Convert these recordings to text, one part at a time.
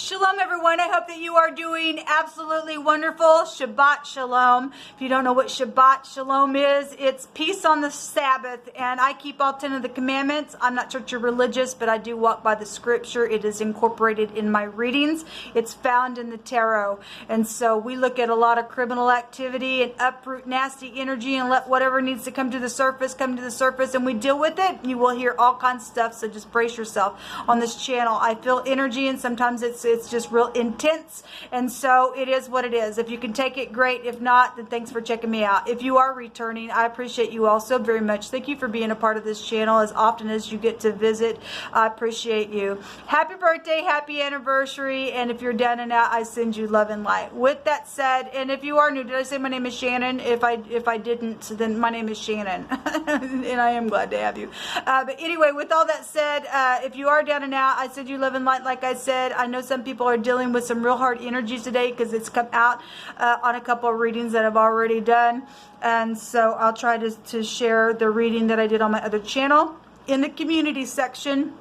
Shalom, everyone. I hope that you are doing absolutely wonderful. Shabbat Shalom. If you don't know what Shabbat Shalom is, it's peace on the Sabbath. And I keep all 10 of the commandments. I'm not church or religious, but I do walk by the scripture. It is incorporated in my readings. It's found in the tarot. And so we look at a lot of criminal activity and uproot nasty energy and let whatever needs to come to the surface come to the surface, and we deal with it. You will hear all kinds of stuff, so just brace yourself on this channel. I feel energy, and sometimes it's just real intense, and so it is what it is. If you can take it, great. If not, then thanks for checking me out. If you are returning, I appreciate you all so very much. Thank you for being a part of this channel as often as you get to visit. I appreciate you. Happy birthday, happy anniversary, and if you're down and out, I send you love and light. With that said, and if you are new, did I say my name is Shannon? If I didn't, then my name is Shannon, and I am glad to have you. But anyway, with all that said, if you are down and out, I send you love and light. Like I said, I know some people are dealing with some real hard energies today because it's come out on a couple of readings that I've already done, and so I'll try to share the reading that I did on my other channel in the community section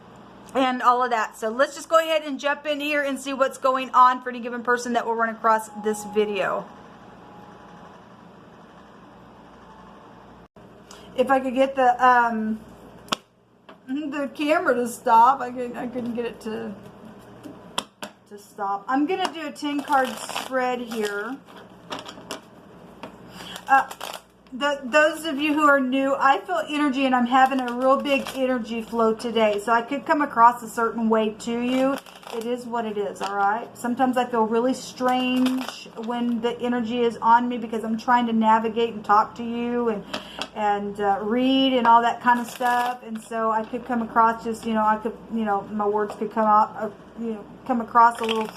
and all of that. So let's just go ahead and jump in here and see what's going on for any given person that will run across this video. If I could get the camera to stop, I couldn't get it to stop. I'm gonna do a 10 card spread here. Those of you who are new, I feel energy, and I'm having a real big energy flow today. So I could come across a certain way to you. It is what it is, all right? Sometimes I feel really strange when the energy is on me because I'm trying to navigate and talk to you and read and all that kind of stuff. And so I could come across just, my words could come out, come across a little,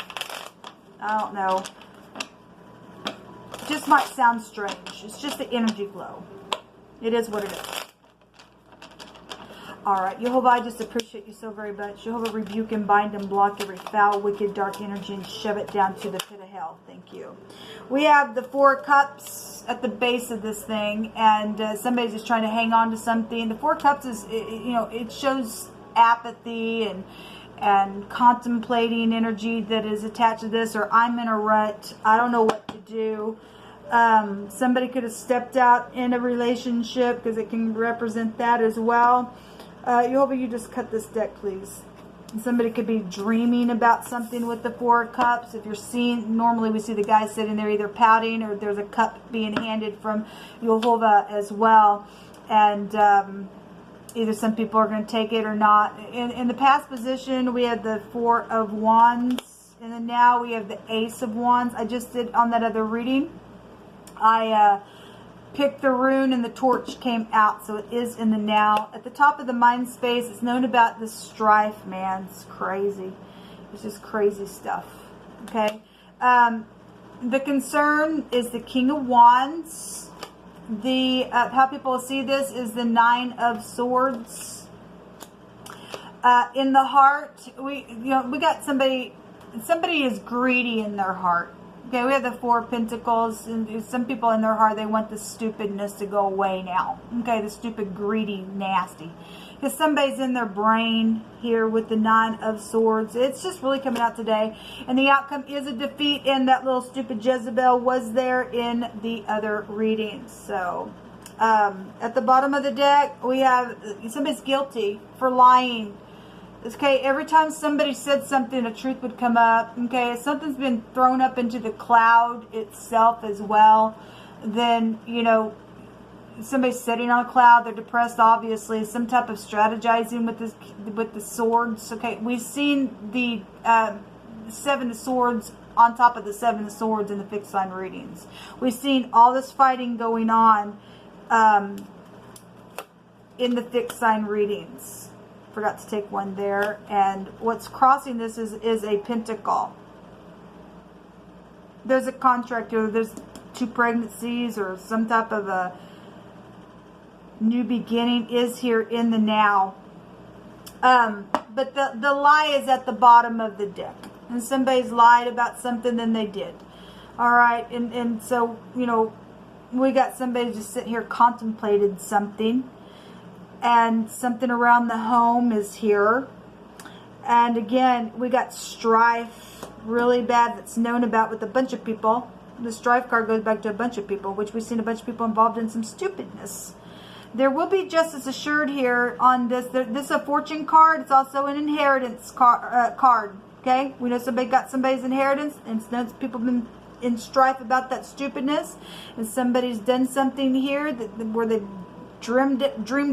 I don't know. Just might sound strange. It's just the energy flow. It is what it is. Alright, Jehovah, I just appreciate you so very much. Jehovah, rebuke and bind and block every foul, wicked, dark energy and shove it down to the pit of hell. Thank you. We have the 4 cups at the base of this thing, and somebody's just trying to hang on to something. The 4 cups is, it shows apathy and contemplating energy that is attached to this, or I'm in a rut. I don't know what to do. Somebody could have stepped out in a relationship because it can represent that as well. Jehovah, you just cut this deck, please. Somebody could be dreaming about something with the 4 cups. If you're seeing, normally we see the guy sitting there either pouting or there's a cup being handed from Jehovah as well. And either some people are going to take it or not. In the past position, we had the 4 of Wands. And then now we have the Ace of Wands. I just did on that other reading. I picked the rune and the torch came out, so it is in the now. At the top of the mind space, it's known about the strife, man. It's crazy. It's just crazy stuff. Okay. The concern is the King of Wands. The how people see this is the 9 of Swords. In the heart, we got somebody is greedy in their heart. Okay, we have the 4 of Pentacles, and some people in their heart, they want the stupidness to go away now. Okay, the stupid, greedy, nasty. Because somebody's in their brain here with the 9 of Swords. It's just really coming out today. And the outcome is a defeat, and that little stupid Jezebel was there in the other readings. So, at the bottom of the deck, we have somebody's guilty for lying. Okay, every time somebody said something, a truth would come up. Okay, if something's been thrown up into the cloud itself as well, then, somebody's sitting on a cloud, they're depressed, obviously, some type of strategizing with the swords. Okay, we've seen the 7 of Swords on top of the 7 of Swords in the fixed sign readings. We've seen all this fighting going on in the fixed sign readings. Forgot to take one there. And what's crossing this is a pentacle. There's a contract, or there's 2 pregnancies, or some type of a new beginning is here in the now. But the lie is at the bottom of the deck. And somebody's lied about something, then they did. Alright, and so, we got somebody just sitting here contemplated something. And something around the home is here. And again, we got strife. really bad that's known about with a bunch of people. The strife card goes back to a bunch of people, which we've seen a bunch of people involved in some stupidness. There will be justice assured here on this. This is a fortune card. It's also an inheritance card. Okay? We know somebody got somebody's inheritance, and people have been in strife about that stupidness, and somebody's done something here where they've dreamed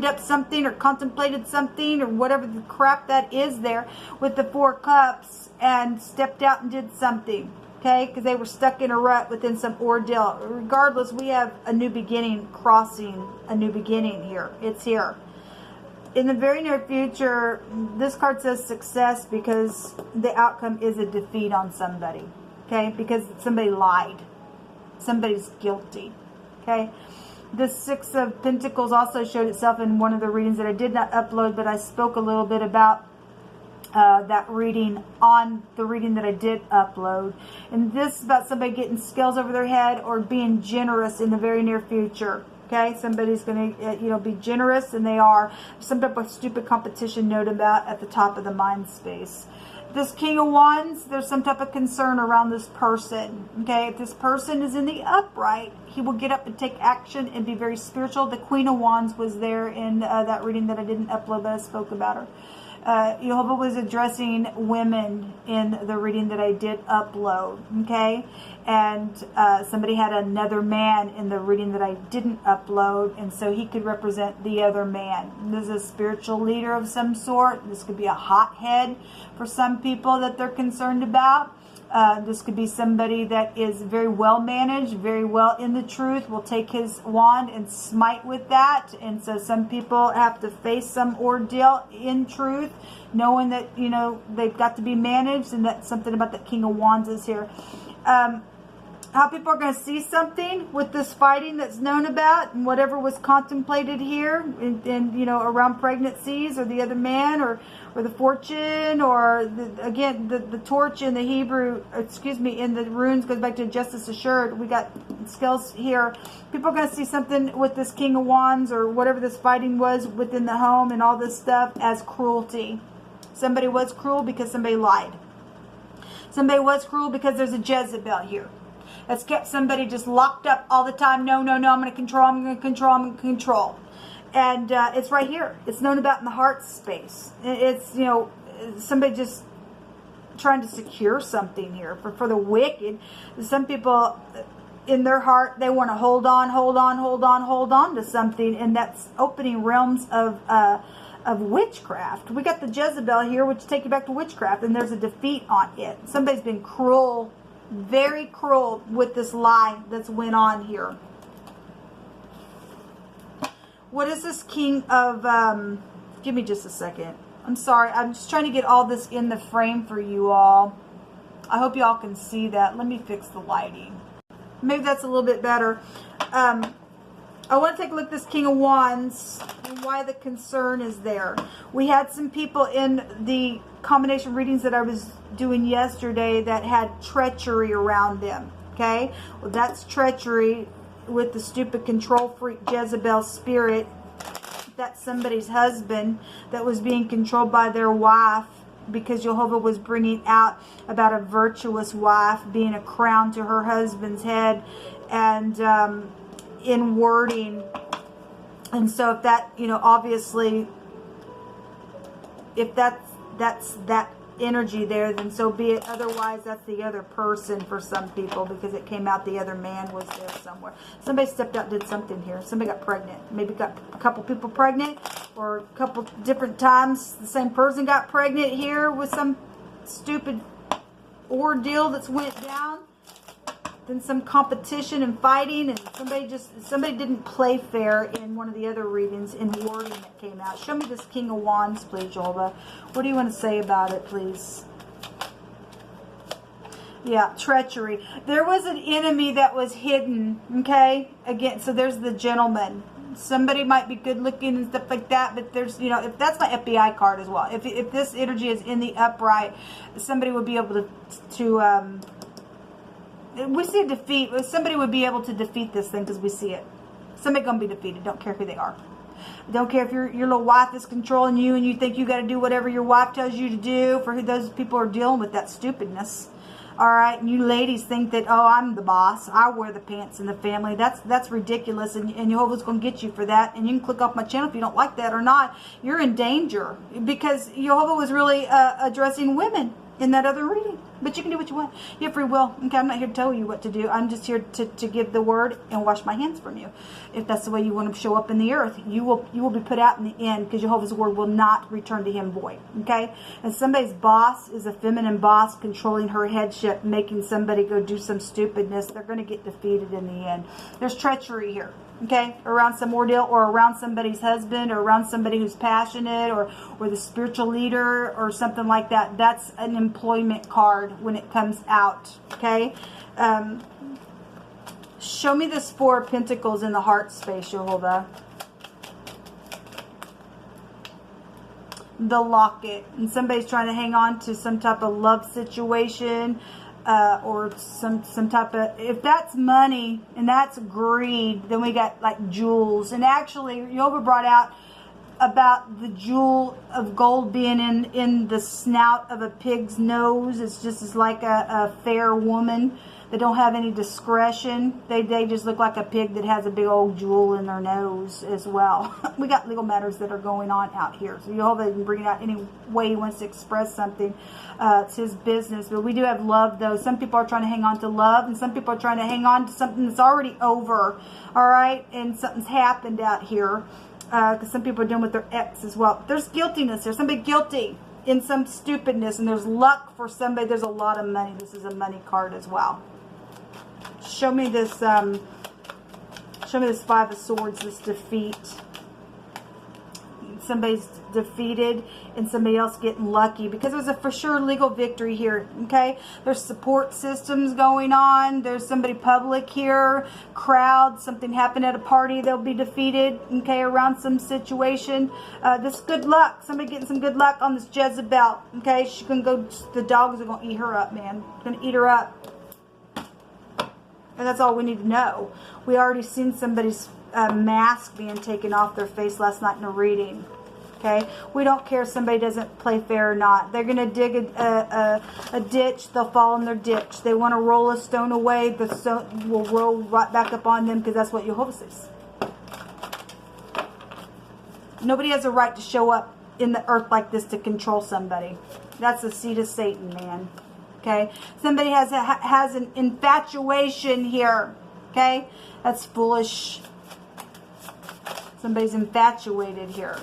up something or contemplated something or whatever the crap that is there with the Four Cups and stepped out and did something. Okay, because they were stuck in a rut within some ordeal. Regardless, we have a new beginning, crossing a new beginning here. It's here. In the very near future, this card says success because the outcome is a defeat on somebody. Okay, because somebody lied. Somebody's guilty. Okay. The Six of Pentacles also showed itself in one of the readings that I did not upload, but I spoke a little bit about that reading on the reading that I did upload. And this is about somebody getting scales over their head or being generous in the very near future. Okay, somebody's going to, be generous, and they are. Some type of stupid competition note about at the top of the mind space. This King of Wands, there's some type of concern around this person. Okay, if this person is in the upright, he will get up and take action and be very spiritual. The Queen of Wands was there in that reading that I didn't upload, but I spoke about her. Jehovah was addressing women in the reading that I did upload, okay? And somebody had another man in the reading that I didn't upload, and so he could represent the other man. This is a spiritual leader of some sort. This could be a hothead for some people that they're concerned about. This could be somebody that is very well managed, very well in the truth, will take his wand and smite with that. And so some people have to face some ordeal in truth, knowing that, they've got to be managed, and that's something about that King of Wands is here. How people are going to see something with this fighting that's known about, and whatever was contemplated here, and around pregnancies or the other man or the fortune or the torch in the Hebrew, in the runes goes back to justice assured. We got scales here. People are going to see something with this King of Wands or whatever this fighting was within the home and all this stuff as cruelty. Somebody was cruel because somebody lied. Somebody was cruel because there's a Jezebel here that's kept somebody just locked up all the time. No, I'm going to control, I'm going to control. And it's right here. It's known about in the heart space. It's, somebody just trying to secure something here. For the wicked, some people in their heart, they want to hold on to something. And that's opening realms of witchcraft. We got the Jezebel here, which take you back to witchcraft. And there's a defeat on it. Somebody's been cruel, very cruel with this lie that's went on here. What is this King of, give me just a second. I'm sorry. I'm just trying to get all this in the frame for you all. I hope you all can see that. Let me fix the lighting. Maybe that's a little bit better. I want to take a look at this King of Wands and why the concern is there. We had some people in the combination readings that I was doing yesterday that had treachery around them. Okay? Well, that's treachery with the stupid control freak Jezebel spirit. That's somebody's husband that was being controlled by their wife, because Jehovah was bringing out about a virtuous wife being a crown to her husband's head, and in wording. And so if that, obviously, if that's that energy there, then so be it. Otherwise, that's the other person for some people, because it came out the other man was there somewhere. Somebody stepped out, did something here. Somebody got pregnant. Maybe got a couple people pregnant, or a couple different times the same person got pregnant here with some stupid ordeal that's went down. Then some competition and fighting, and somebody didn't play fair in one of the other readings in wording that came out. Show me this King of Wands, please, Jehovah. What do you want to say about it, please? Yeah, treachery. There was an enemy that was hidden, okay? Again, so there's the gentleman. Somebody might be good looking and stuff like that, but there's, if that's my FBI card as well. If this energy is in the upright, somebody would be able to we see a defeat. Somebody would be able to defeat this thing, because we see it. Somebody gonna be defeated. Don't care who they are. Don't care if your little wife is controlling you and you think you got to do whatever your wife tells you to do. For who those people are dealing with that stupidness. All right, and you ladies think that, oh, I'm the boss. I wear the pants in the family. That's ridiculous, and Jehovah's going to get you for that. And you can click off my channel if you don't like that or not. You're in danger, because Jehovah was really addressing women in that other reading. But you can do what you want. You have free will. Okay, I'm not here to tell you what to do. I'm just here to give the word and wash my hands from you. If that's the way you want to show up in the earth, you will be put out in the end, because Jehovah's word will not return to him void. Okay? And somebody's boss is a feminine boss controlling her headship, making somebody go do some stupidness. They're going to get defeated in the end. There's treachery here. Okay, around some ordeal, or around somebody's husband, or around somebody who's passionate, or the spiritual leader, or something like that. That's an employment card when it comes out. Okay, show me this 4 of Pentacles in the heart space, Jehovah. The locket, and somebody's trying to hang on to some type of love situation. Or some type of, if that's money and that's greed, then we got like jewels. And actually, Jehovah brought out about the jewel of gold being in the snout of a pig's nose. It's just as like a fair woman that don't have any discretion. They just look like a pig that has a big old jewel in their nose as well. We got legal matters that are going on out here. So Jehovah can bring it out any way he wants to express something. It's his business. But we do have love, though. Some people are trying to hang on to love, and some people are trying to hang on to something that's already over. All right? And something's happened out here. Because some people are dealing with their ex as well. There's guiltiness. There's somebody guilty in some stupidness, and there's luck for somebody. There's a lot of money. This is a money card as well. Show me this 5 of Swords, this defeat. Somebody's defeated and somebody else getting lucky, because there's a for sure legal victory here. Okay, there's support systems going on. There's somebody public here, crowd, something happened at a party, they'll be defeated. Okay, around some situation. This good luck, somebody getting some good luck on this Jezebel. Okay, she can go, the dogs are going to eat her up, man. Going to eat her up. And that's all we need to know. We already seen somebody's mask being taken off their face last night in a reading. Okay? We don't care if somebody doesn't play fair or not. They're going to dig a ditch. They'll fall in their ditch. They want to roll a stone away. The stone will roll right back up on them, because that's what Jehovah says. Nobody has a right to show up in the earth like this to control somebody. That's the seed of Satan, man. Okay, somebody has an infatuation here. Okay, that's foolish. Somebody's infatuated here.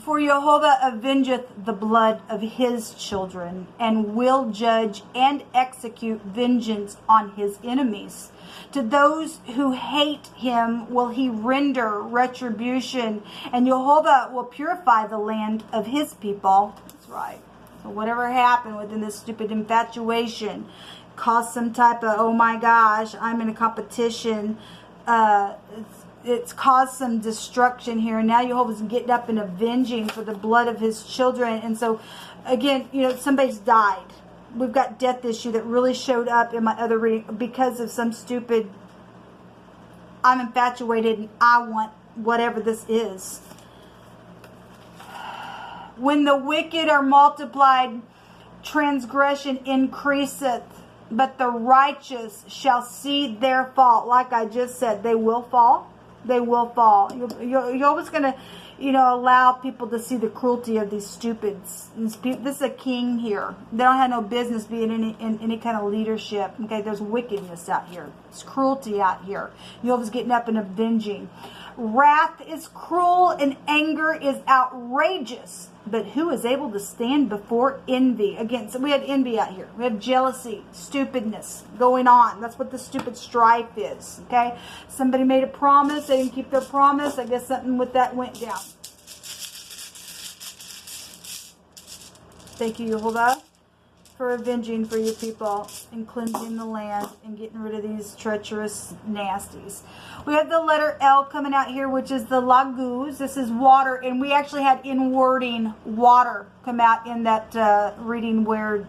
For Jehovah avengeth the blood of his children, and will judge and execute vengeance on his enemies. To those who hate him will he render retribution, and Jehovah will purify the land of his people. That's right. So whatever happened within this stupid infatuation caused some type of, oh my gosh, I'm in a competition. It's caused some destruction here. And now Jehovah's getting up and avenging for the blood of his children. And so, again, you know, somebody's died. We've got death issue that really showed up in my other reading because of some stupid, I'm infatuated and I want whatever this is. When the wicked are multiplied, transgression increaseth, but the righteous shall see their fall. Like I just said, they will fall. They will fall. You're always going to, you know, allow people to see the cruelty of these stupids. This is a king here. They don't have no business being in any kind of leadership. Okay, there's wickedness out here. There's cruelty out here. You're always getting up and avenging. Wrath is cruel and anger is outrageous. But who is able to stand before envy? Again, so we had envy out here. We have jealousy, stupidness going on. That's what the stupid strife is. Okay? Somebody made a promise. They didn't keep their promise. I guess something with that went down. Thank you, Jehovah, for avenging for your people and cleansing the land and getting rid of these treacherous nasties. We have the letter L coming out here, which is the laguz. This is water, and we actually had in wording water. come out in that reading where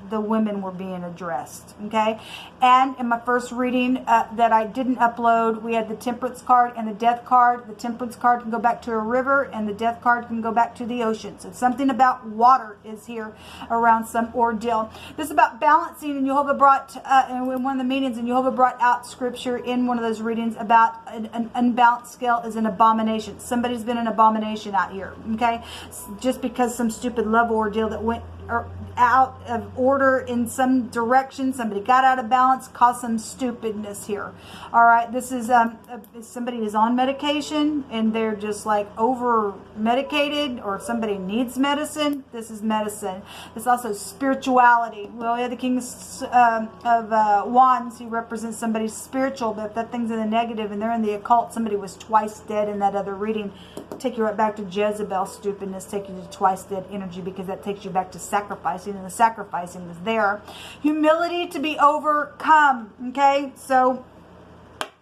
the women were being addressed, okay? And in my first reading that I didn't upload, we had the Temperance card and the Death card. The Temperance card can go back to a river, and the Death card can go back to the ocean. So something about water is here around some ordeal. This is about balancing, and Jehovah brought, in one of the meetings, and Jehovah brought out scripture in one of those readings about an unbalanced scale is an abomination. Somebody's been an abomination out here, okay? Just because some stupid love ordeal that went out of order in some direction, somebody got out of balance, caused some stupidness here. All right, this is somebody is on medication and they're just like over medicated, or somebody needs medicine. This is medicine. It's also spirituality. Well, yeah, the King of Wands, he represents somebody spiritual, but if that thing's in the negative and they're in the occult, somebody was twice dead in that other reading. Take you right back to Jezebel stupidness, take you to twice dead energy, because that takes you back to sacrificing, and the sacrificing was there. Humility to be overcome, okay? So,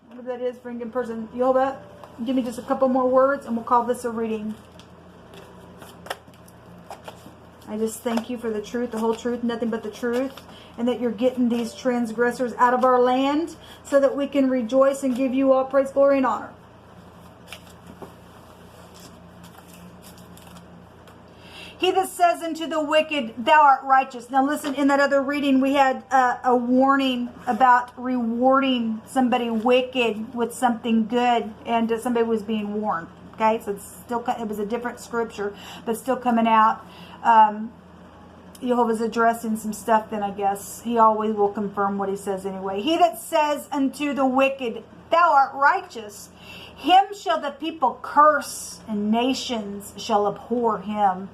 whatever that is for Indian person. Yoba, give me just a couple more words and we'll call this a reading. I just thank you for the truth, the whole truth, nothing but the truth, and that you're getting these transgressors out of our land so that we can rejoice and give you all praise, glory, and honor. He that says unto the wicked, thou art righteous. Now listen, in that other reading, we had a warning about rewarding somebody wicked with something good, and somebody was being warned. Okay, so it's still, it was a different scripture, but still coming out. Jehovah's addressing some stuff then, I guess. He always will confirm what he says anyway. He that says unto the wicked, thou art righteous, him shall the people curse, and nations shall abhor him.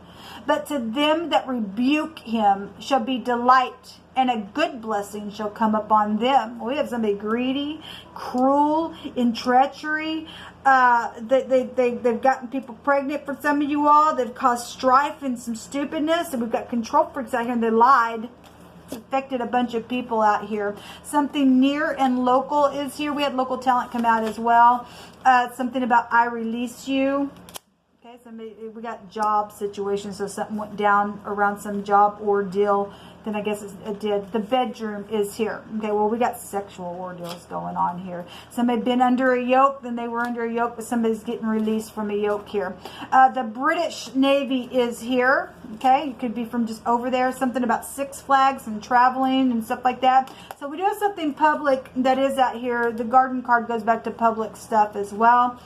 But to them that rebuke him shall be delight, and a good blessing shall come upon them. We have somebody greedy, cruel, in treachery. They've gotten people pregnant for some of you all. They've caused strife and some stupidness. And we've got control freaks out here, and they lied. It's affected a bunch of people out here. Something near and local is here. We had local talent come out as well. Something about I release you. We got job situations, so something went down around some job ordeal, then I guess it did. The bedroom is here. Okay, well, we got sexual ordeals going on here. Somebody been under a yoke, then they were under a yoke, but somebody's getting released from a yoke here. The British Navy is here. Okay, it could be from just over there. Something about Six Flags and traveling and stuff like that. So we do have something public that is out here. The garden card goes back to public stuff as well.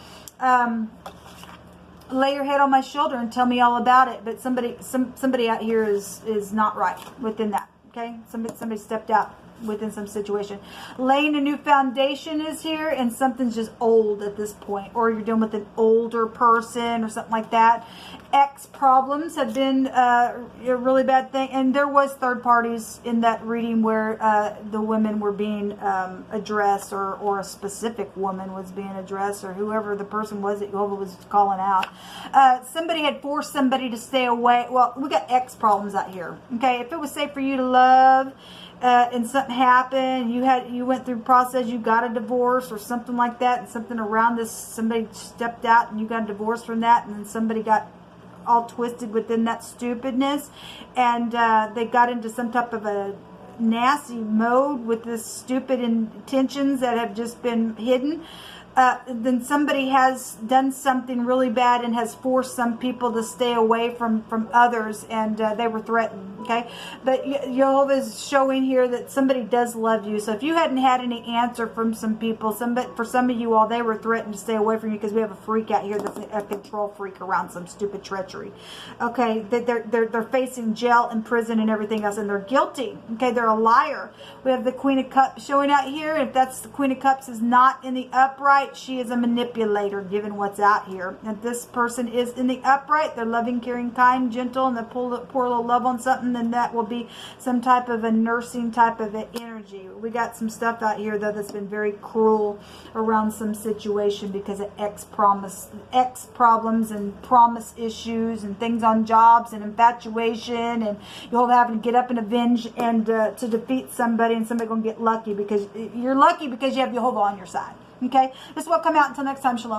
Lay your head on my shoulder and tell me all about it. But somebody out here is not right within that. Okay, somebody stepped out within some situation. Laying a new foundation is here, and something's just old at this point, or you're dealing with an older person or something like that. Ex problems have been a really bad thing, and there was third parties in that reading where the women were being addressed, or a specific woman was being addressed, or whoever the person was that Jehovah was calling out. Somebody had forced somebody to stay away. Well, we got ex problems out here. Okay, if it was safe for you to love, and something happened, you went through process, you got a divorce or something like that, and something around this, somebody stepped out and you got a divorce from that, and then somebody got all twisted within that stupidness, and they got into some type of a nasty mode with this stupid intentions that have just been hidden. Then somebody has done something really bad and has forced some people to stay away from others, and they were threatened. Okay, but Jehovah is showing here that somebody does love you. So if you hadn't had any answer from some people, for some of you all, they were threatened to stay away from you, because we have a freak out here that's a control freak around some stupid treachery. Okay, they're facing jail and prison and everything else, and they're guilty. Okay, they're a liar. We have the Queen of Cups showing out here. If that's the Queen of Cups is not in the upright, she is a manipulator, given what's out here. If this person is in the upright, they're loving, caring, kind, gentle, and they pour a little love on something, then that will be some type of a nursing type of energy. We got some stuff out here, though, that's been very cruel around some situation because of ex problems and promise issues and things on jobs and infatuation, and you'll have to get up and avenge and to defeat somebody, and somebody gonna get lucky because you're lucky because you have Jehovah on your side. Okay, this will come out. Until next time, shalom.